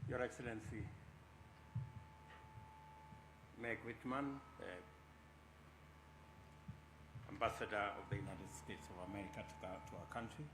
Your Excellency, Meg Whitman, Ambassador of the United States of America to our country,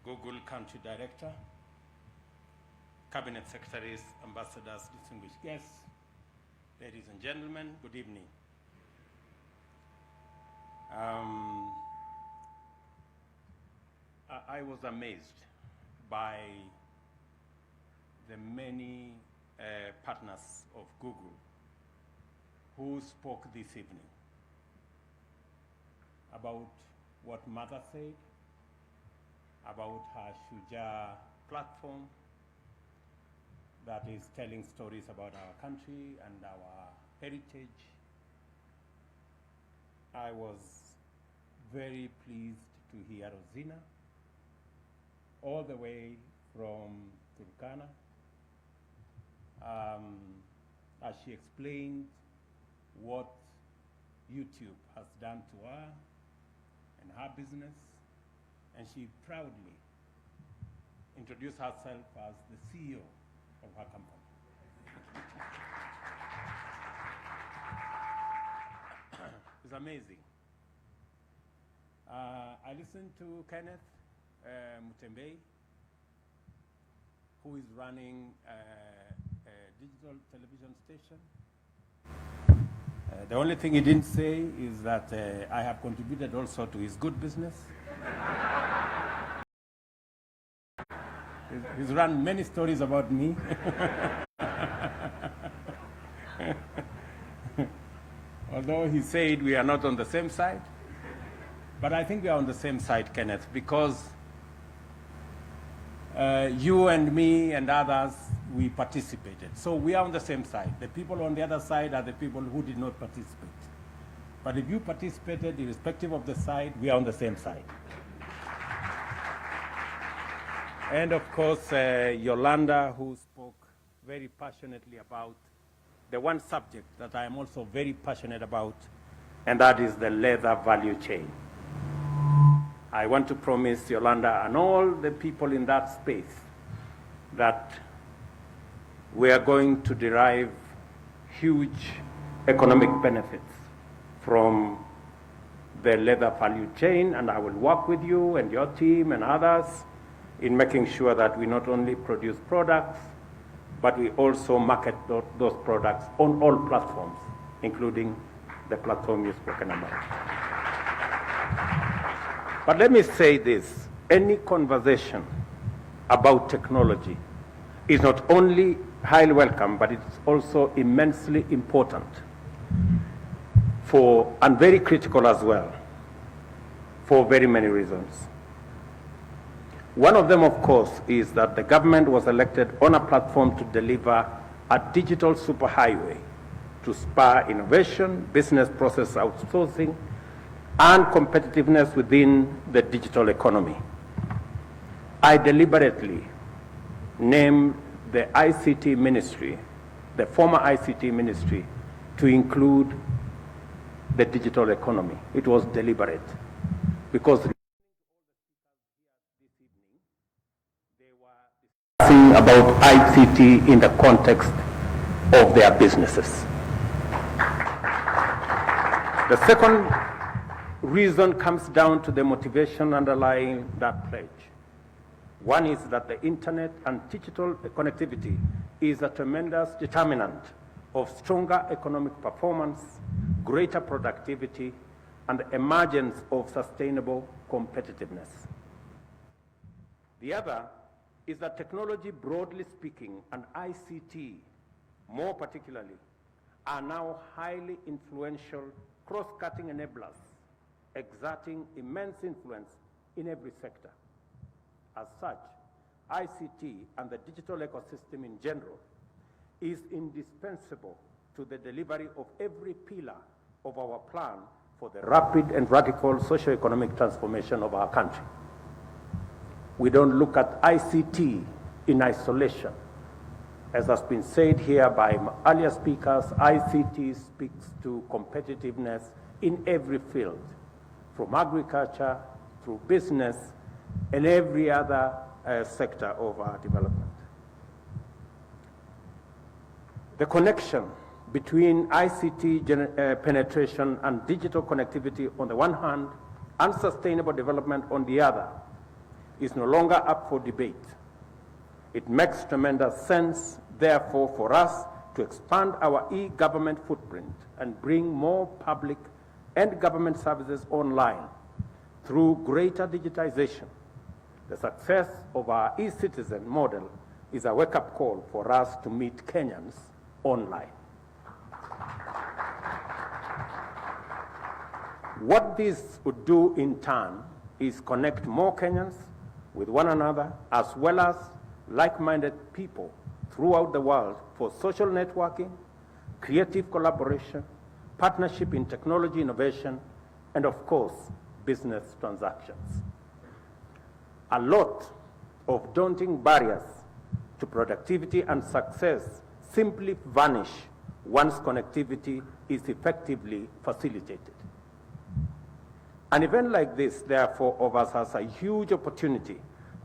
Google Country Director, Cabinet Secretaries, Ambassadors, distinguished guests, ladies and gentlemen, good evening. I was amazed by the many partners of Google who spoke this evening about what Mother said, about her Shujaa platform that is telling stories about our country and our heritage. I was very pleased to hear Rosina, all the way from Turkana, as she explained what YouTube has done to her and her business, and she proudly introduced herself as the CEO of her company. It's amazing. I listened to Kenneth Mutembei, who is running a digital television station. The only thing he didn't say is that I have contributed also to his good business. He's run many stories about me. Although he said we are not on the same side. But I think we are on the same side, Kenneth, because you and me and others, we participated. So we are on the same side. The people on the other side are the people who did not participate. But if you participated, irrespective of the side, we are on the same side. And of course, Yolanda, who spoke very passionately about the one subject that I am also very passionate about, and that is the leather value chain. I want to promise Yolanda and all the people in that space that we are going to derive huge economic benefits from the leather value chain, and I will work with you and your team and others in making sure that we not only produce products, but we also market those products on all platforms, including the platform you've spoken about. But let me say this, any conversation about technology is not only highly welcome, but it's also immensely important and very critical as well, for very many reasons. One of them, of course, is that the government was elected on a platform to deliver a digital superhighway to spur innovation, business process outsourcing, and competitiveness within the digital economy. I deliberately named the ICT ministry, the former ICT ministry, to include the digital economy. It was deliberate because they were discussing about ICT in the context of their businesses. The second reason comes down to the motivation underlying that pledge. One is that the internet and digital connectivity is a tremendous determinant of stronger economic performance, greater productivity, and the emergence of sustainable competitiveness. The other is that technology, broadly speaking, and ICT, more particularly, are now highly influential, cross-cutting enablers, exerting immense influence in every sector. As such, ICT and the digital ecosystem in general is indispensable to the delivery of every pillar of our plan for the rapid and radical socio-economic transformation of our country. We don't look at ICT in isolation. As has been said here by earlier speakers, ICT speaks to competitiveness in every field, from agriculture, through business, and every other sector of our development. The connection between ICT penetration and digital connectivity on the one hand, and sustainable development on the other, is no longer up for debate. It makes tremendous sense, therefore, for us to expand our e-government footprint and bring more public and government services online through greater digitization. The success of our e-citizen model is a wake-up call for us to meet Kenyans online. What this would do in turn is connect more Kenyans with one another, as well as like-minded people throughout the world for social networking, creative collaboration, partnership in technology innovation, and of course, business transactions. A lot of daunting barriers to productivity and success simply vanish once connectivity is effectively facilitated. An event like this, therefore, offers us a huge opportunity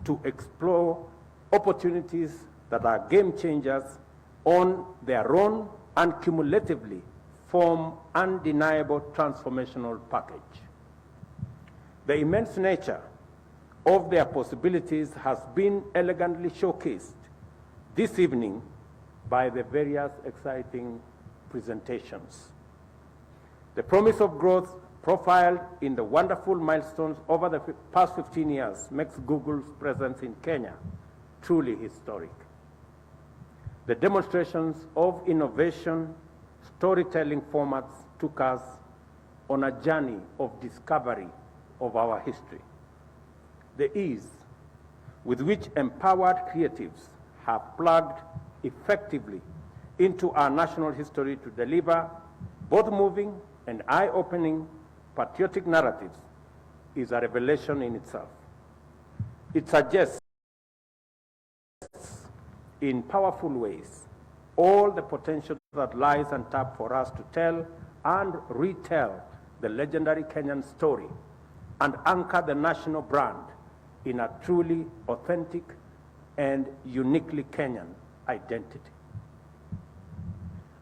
to explore opportunities that are game changers on their own and cumulatively form undeniable transformational package. The immense nature of their possibilities has been elegantly showcased this evening by the various exciting presentations. The promise of growth profiled in the wonderful milestones over the past 15 years makes Google's presence in Kenya truly historic. The demonstrations of innovation storytelling formats took us on a journey of discovery of our history. The ease with which empowered creatives have plugged effectively into our national history to deliver both moving and eye-opening patriotic narratives is a revelation in itself. It suggests in powerful ways all the potential that lies untapped for us to tell and retell the legendary Kenyan story and anchor the national brand in a truly authentic and uniquely Kenyan identity.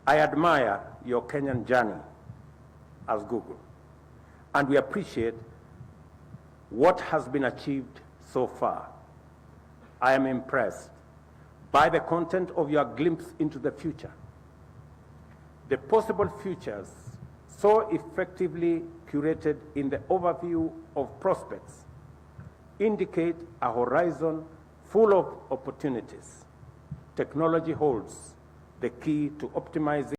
I admire your Kenyan journey as Google, and we appreciate what has been achieved so far. I am impressed by the content of your glimpse into the future. The possible futures so effectively curated in the overview of prospects indicate a horizon full of opportunities. Technology holds the key to optimizing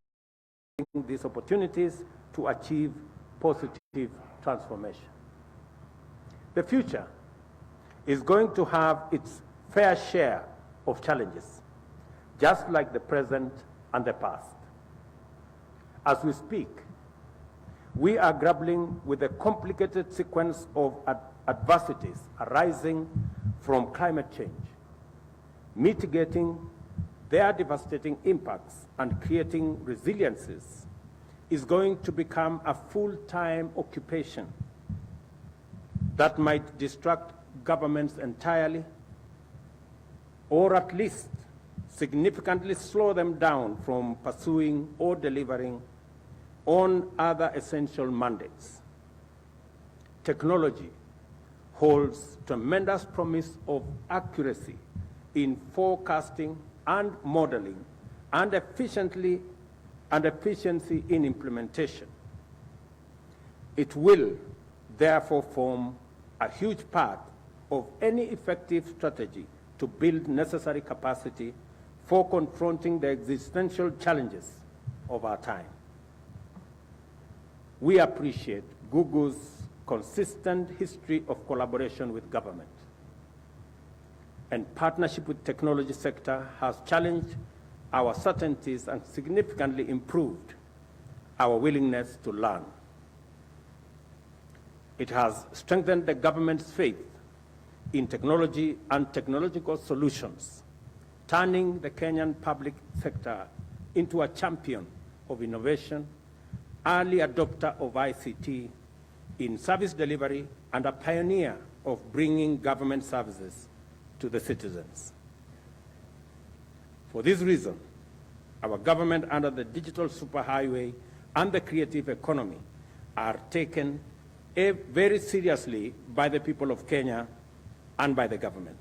these opportunities to achieve positive transformation. The future is going to have its fair share of challenges, just like the present and the past. As we speak, we are grappling with a complicated sequence of adversities arising from climate change, mitigating their devastating impacts and creating resiliences is going to become a full-time occupation that might distract governments entirely, or at least significantly slow them down from pursuing or delivering on other essential mandates. Technology holds tremendous promise of accuracy in forecasting and modeling, and efficiency in implementation. It will therefore form a huge part of any effective strategy to build necessary capacity for confronting the existential challenges of our time. We appreciate Google's consistent history of collaboration with government, and partnership with technology sector has challenged our certainties and significantly improved our willingness to learn. It has strengthened the government's faith in technology and technological solutions, turning the Kenyan public sector into a champion of innovation, early adopter of ICT in service delivery, and a pioneer of bringing government services to the citizens. For this reason, our government under the digital superhighway and the creative economy are taken very seriously by the people of Kenya and by the government.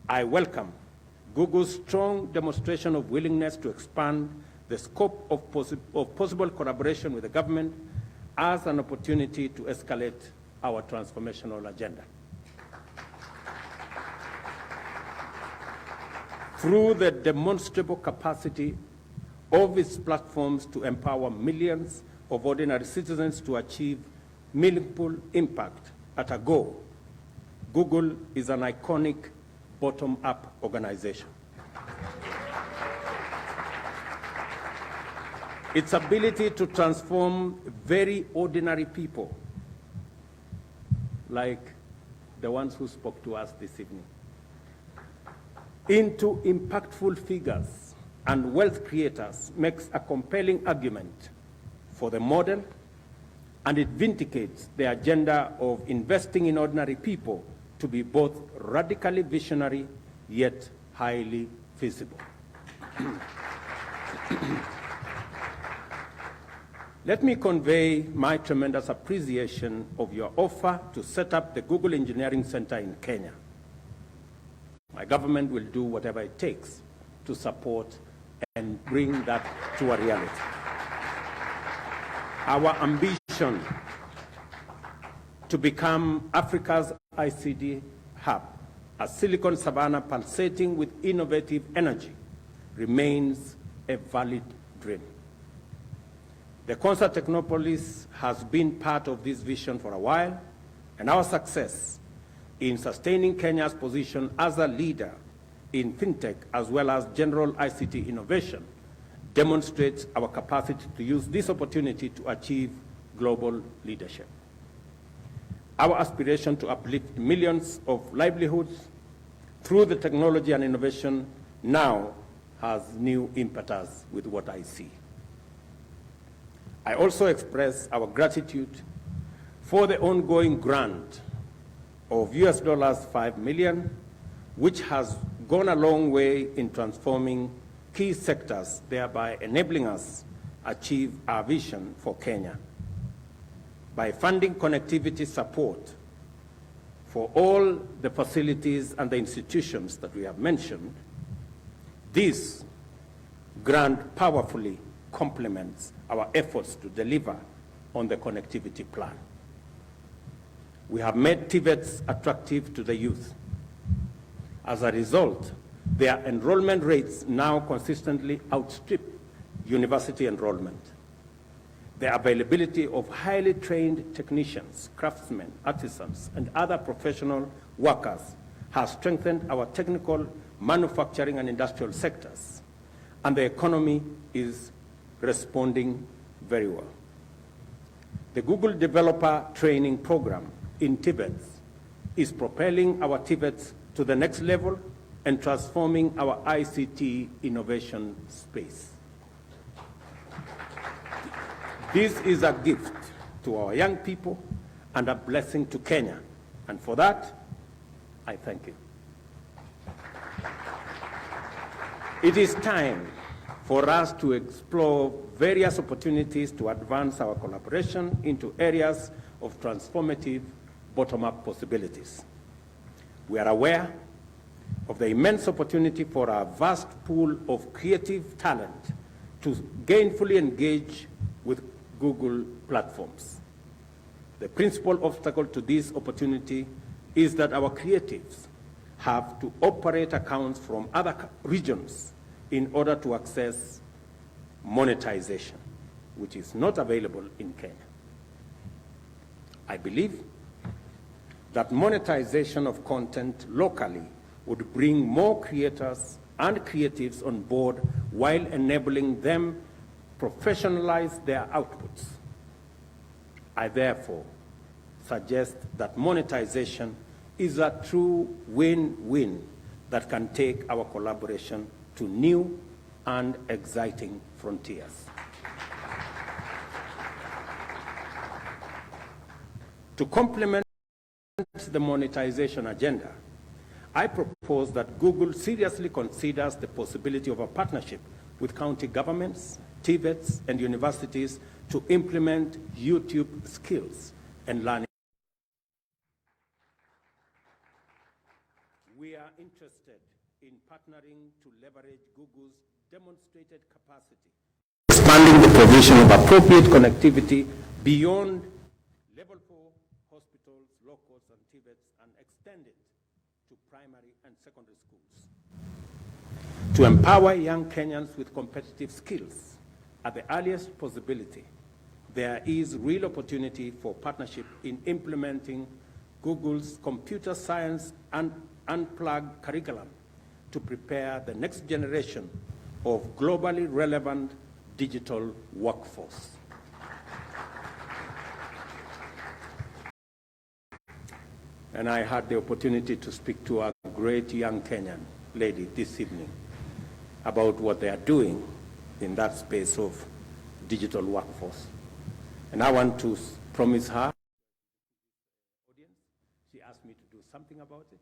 I welcome Google's strong demonstration of willingness to expand the scope of possible collaboration with the government as an opportunity to escalate our transformational agenda. Through the demonstrable capacity of its platforms to empower millions of ordinary citizens to achieve meaningful impact at a go, Google is an iconic bottom-up organization. Its ability to transform very ordinary people, like the ones who spoke to us this evening, into impactful figures and wealth creators makes a compelling argument for the model, and it vindicates the agenda of investing in ordinary people to be both radically visionary yet highly feasible. Let me convey my tremendous appreciation of your offer to set up the Google Engineering Center in Kenya. My government will do whatever it takes to support and bring that to a reality. Our ambition to become Africa's ICT hub, a Silicon Savannah pulsating with innovative energy, remains a valid dream. The Concert Technopolis has been part of this vision for a while, and our success in sustaining Kenya's position as a leader in fintech as well as general ICT innovation demonstrates our capacity to use this opportunity to achieve global leadership. Our aspiration to uplift millions of livelihoods through the technology and innovation now has new impetus with what I see. I also express our gratitude for the ongoing grant of $5 million, which has gone a long way in transforming key sectors, thereby enabling us achieve our vision for Kenya. By funding connectivity support for all the facilities and the institutions that we have mentioned, this grant powerfully complements our efforts to deliver on the connectivity plan. We have made TVETs attractive to the youth. As a result, their enrollment rates now consistently outstrip university enrollment. The availability of highly trained technicians, craftsmen, artisans, and other professional workers has strengthened our technical, manufacturing, and industrial sectors, and the economy is responding very well. The Google Developer Training Program in TVETs is propelling our TVETs to the next level and transforming our ICT innovation space. This is a gift to our young people and a blessing to Kenya, and for that, I thank you. It is time for us to explore various opportunities to advance our collaboration into areas of transformative bottom-up possibilities. We are aware of the immense opportunity for our vast pool of creative talent to gainfully engage with Google platforms. The principal obstacle to this opportunity is that our creatives have to operate accounts from other regions in order to access monetization, which is not available in Kenya. I believe that monetization of content locally would bring more creators and creatives on board while enabling them professionalize their outputs. I therefore suggest that monetization is a true win-win that can take our collaboration to new and exciting frontiers. To complement the monetization agenda, I propose that Google seriously considers the possibility of a partnership with county governments, TVETs, and universities to implement YouTube skills and learning. We are interested in partnering to leverage Google's demonstrated capacity, expanding the provision of appropriate connectivity beyond level 4 hospitals, locals, and TVETs, and extend it to primary and secondary schools. To empower young Kenyans with competitive skills at the earliest possibility, there is real opportunity for partnership in implementing Google's computer science and unplugged curriculum to prepare the next generation of globally relevant digital workforce. And I had the opportunity to speak to a great young Kenyan lady this evening about what they are doing in that space of digital workforce. And I want to promise her, audience, she asked me to do something about it.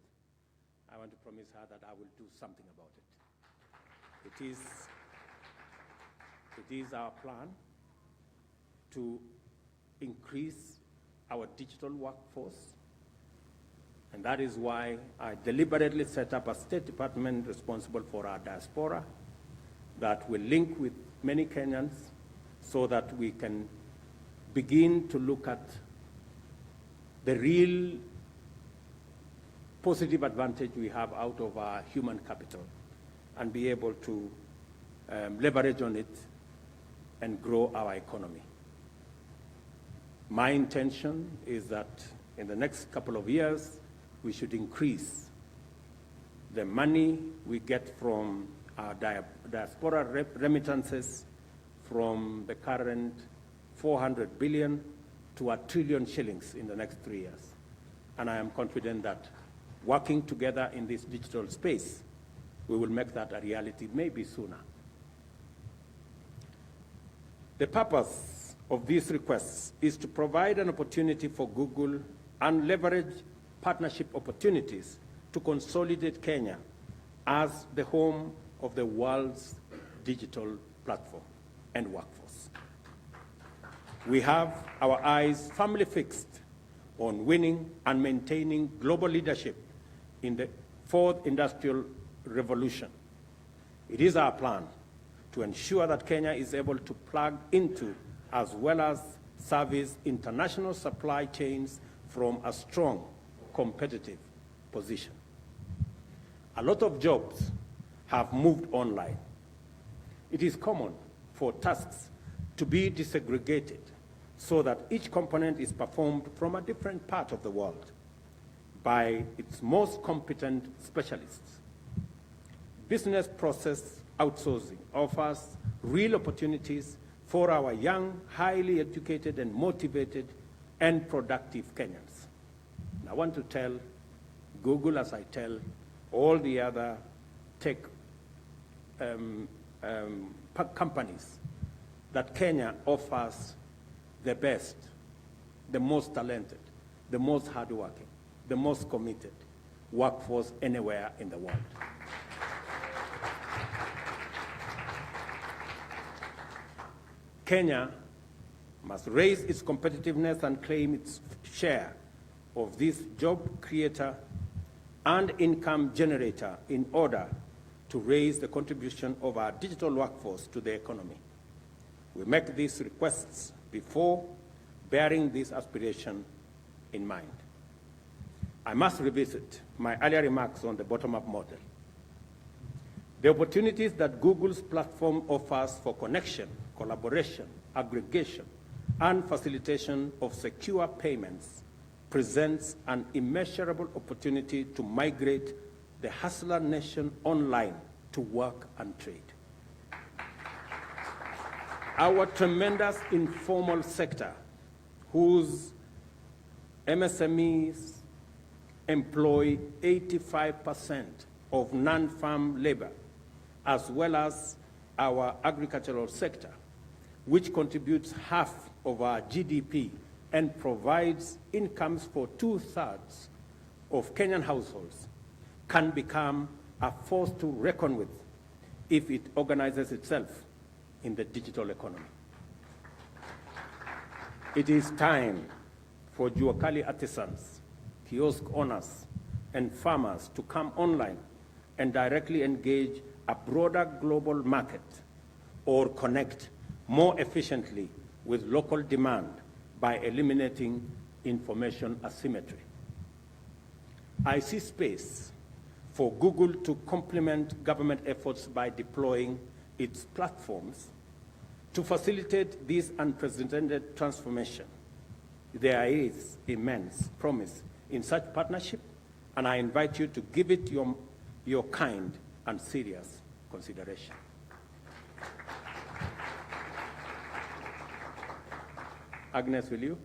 I want to promise her that I will do something about it. It is our plan to increase our digital workforce, and that is why I deliberately set up a State Department responsible for our diaspora that will link with many Kenyans so that we can begin to look at the real positive advantage we have out of our human capital and be able to leverage on it and grow our economy. My intention is that in the next couple of years, we should increase the money we get from our diaspora remittances from the current 400 billion to 1 trillion shillings in the next 3 years. And I am confident that working together in this digital space, we will make that a reality maybe sooner. The purpose of these requests is to provide an opportunity for Google and leverage partnership opportunities to consolidate Kenya as the home of the world's digital platform and workforce. We have our eyes firmly fixed on winning and maintaining global leadership in the fourth industrial revolution. It is our plan to ensure that Kenya is able to plug into as well as service international supply chains from a strong competitive position. A lot of jobs have moved online. It is common for tasks to be disaggregated so that each component is performed from a different part of the world by its most competent specialists. Business process outsourcing offers real opportunities for our young, highly educated and motivated and productive Kenyans. And I want to tell Google, as I tell all the other tech companies, that Kenya offers the best, the most talented, the most hardworking, the most committed workforce anywhere in the world. Kenya must raise its competitiveness and claim its share of this job creator and income generator in order to raise the contribution of our digital workforce to the economy. We make these requests before bearing this aspiration in mind. I must revisit my earlier remarks on the bottom-up model. The opportunities that Google's platform offers for connection, collaboration, aggregation, and facilitation of secure payments presents an immeasurable opportunity to migrate the hustler nation online to work and trade. Our tremendous informal sector, whose MSMEs employ 85% of non-farm labor, as well as our agricultural sector, which contributes half of our GDP, and provides incomes for 2/3 of Kenyan households, can become a force to reckon with if it organizes itself in the digital economy. It is time for Juakali artisans, kiosk owners, and farmers to come online and directly engage a broader global market or connect more efficiently with local demand by eliminating information asymmetry. I see space for Google to complement government efforts by deploying its platforms to facilitate this unprecedented transformation. There is immense promise in such partnership, and I invite you to give it your kind and serious consideration. Agnes, will you?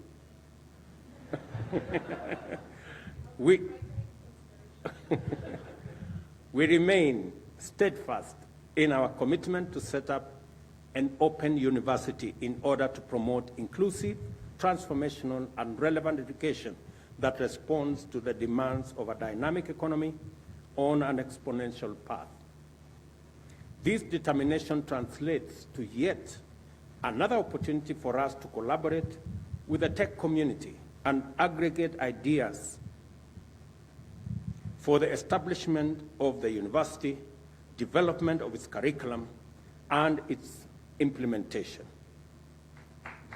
We remain steadfast in our commitment to set up an open university in order to promote inclusive, transformational, and relevant education that responds to the demands of a dynamic economy on an exponential path. This determination translates to yet another opportunity for us to collaborate with the tech community and aggregate ideas for the establishment of the university, development of its curriculum, and its implementation.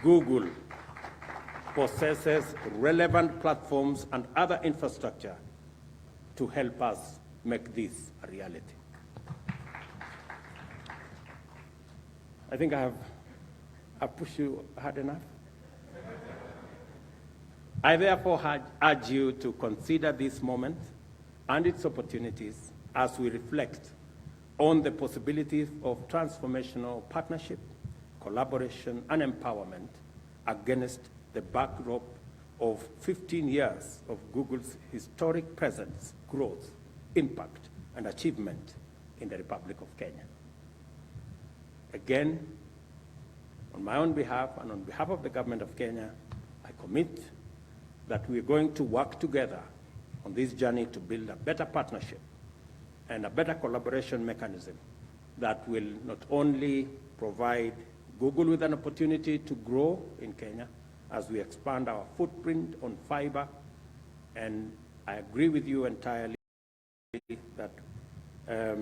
Google possesses relevant platforms and other infrastructure to help us make this a reality. I think I've pushed you hard enough. I therefore urge you to consider this moment and its opportunities as we reflect on the possibilities of transformational partnership, collaboration, and empowerment against the backdrop of 15 years of Google's historic presence, growth, impact, and achievement in the Republic of Kenya. Again, on my own behalf and on behalf of the government of Kenya, I commit that we are going to work together on this journey to build a better partnership and a better collaboration mechanism that will not only provide Google with an opportunity to grow in Kenya as we expand our footprint on fiber, and I agree with you entirely that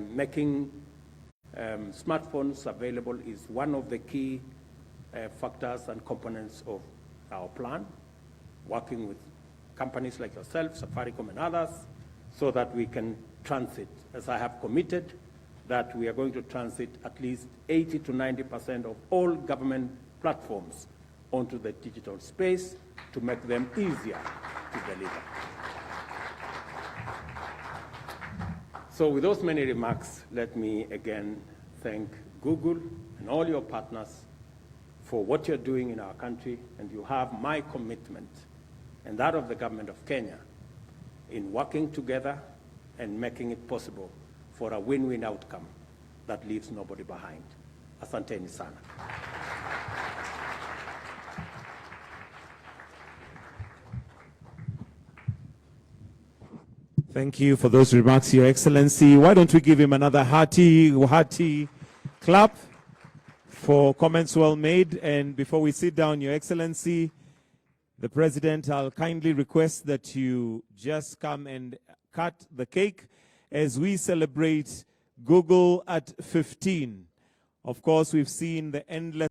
making smartphones available is one of the key factors and components of our plan, working with companies like yourself, Safaricom and others, so that we can transit, as I have committed, that we are going to transit at least 80 to 90% of all government platforms onto the digital space to make them easier to deliver. So with those many remarks, let me again thank Google and all your partners for what you're doing in our country, and you have my commitment and that of the government of Kenya in working together and making it possible for a win-win outcome that leaves nobody behind. Asanteni sana. Thank you for those remarks, Your Excellency. Why don't we give him another hearty clap for comments well made. And before we sit down, Your Excellency, the President, I'll kindly request that you just come and cut the cake as we celebrate Google at 15. Of course, we've seen the endless